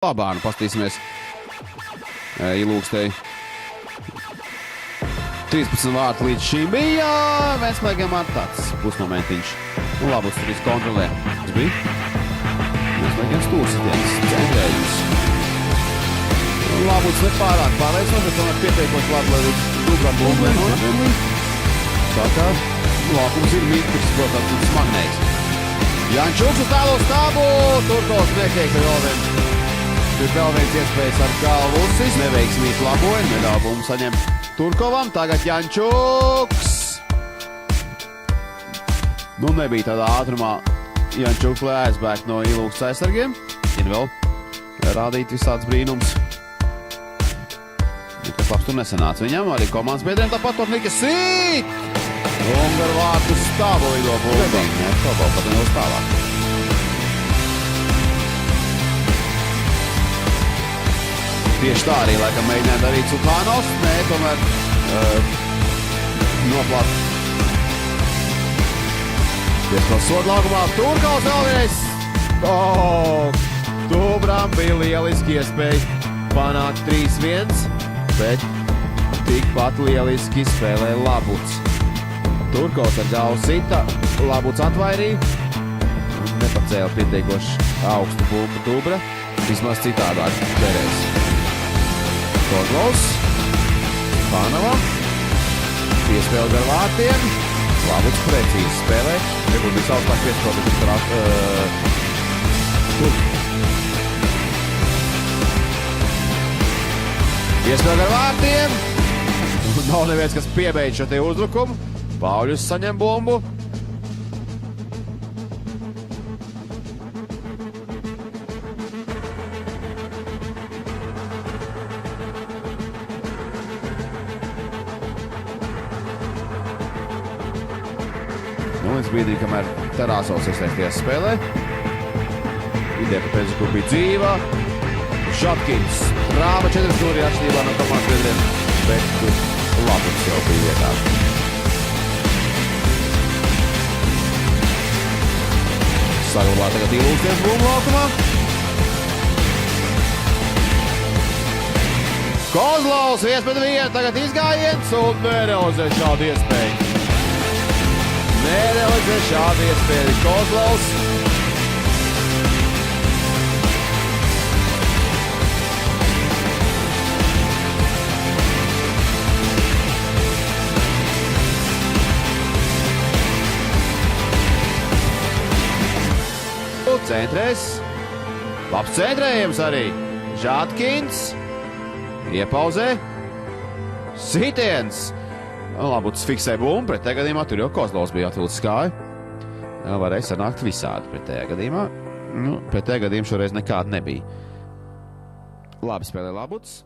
Labānu pastīsimies Ilūkstei. 13 vārti līdz šīm bija. Ventspēlēm ar tāds pusmomentiņš. Labuts tur visu kontrolē. Tas bija. Ventspēlēm stūrsitiens. Centrējums. Labuts nepārāk pārliecinoši, bet tomēr pietiekoši labi, lai Dubram bumblē. Tā kā Lakums ir mitrs, protams, un smagnējs. Jančuks uz tālo stāvu. Turkos netiek vēl viens iespējas ar galvu uzsis. Neveiksmīgi laboja. Medaļu bumbu saņem Turkovam. Tagad Jančuks. Nu, nebija tādā ātrumā Jančuks, lai aizbēgt no Ilūks aizsargiem. Ir vēl rādīt visāds brīnums. Nekas labs tur nesanāca viņam. Arī komandas biedriem tāpat Tornika sīt. Un gar vārtu stāvu lido bumbu. Nebija, pat nedaudz tālāk. Tieši tā arī, laikam, mēģināja darīt Sukānos. Nē, tomēr noplāt. Pieskos sodlaukumā. Turkaus vēlreiz. Dubram bija lieliski iespēja panākt 3-1, bet tikpat lieliski spēlē Labuts. Turkaus ar galvu sita. Labuts atvairīja. Nepacēla pietiekoši augstu bumbu Dubra. Vismaz citādāk derēs. Kozlovs, Pānavam, piespēle gar vārtiem, Labuts precīzi spēlē, nebūtu bija saustāk piespēle, piespēle gar vārtiem, nav neviens, kas piebeidz šo te uzbrukumu, Pauļus saņem bumbu. Līdz brīdī, kamēr Tarāsovs iesaistījās spēlē. Ideja par pēdzi, kur bija dzīva. Šatkins rāva 4 stūri atšķirībā no komandas biedriem, bet Labuts jau bija vietā. Saglabā tagad Ilūkstens bumbu laukumā. Kozlovs 1-1, tagad izgājiens un nerealizē šādu iespēju. Nerealizē šādu iespēju Kozlovs. Centrēs. Labs centrējums arī. Žatkins. Iepauzē. Sitiens. Labuts fiksē bumbu, pretējā gadījumā tur jau Kozlovs bija atvilcis kāju. Varēja sanākt visādi pretējā gadījumā. Pretējā gadījumā šoreiz nekāda nebija. Labi spēlē Labuts.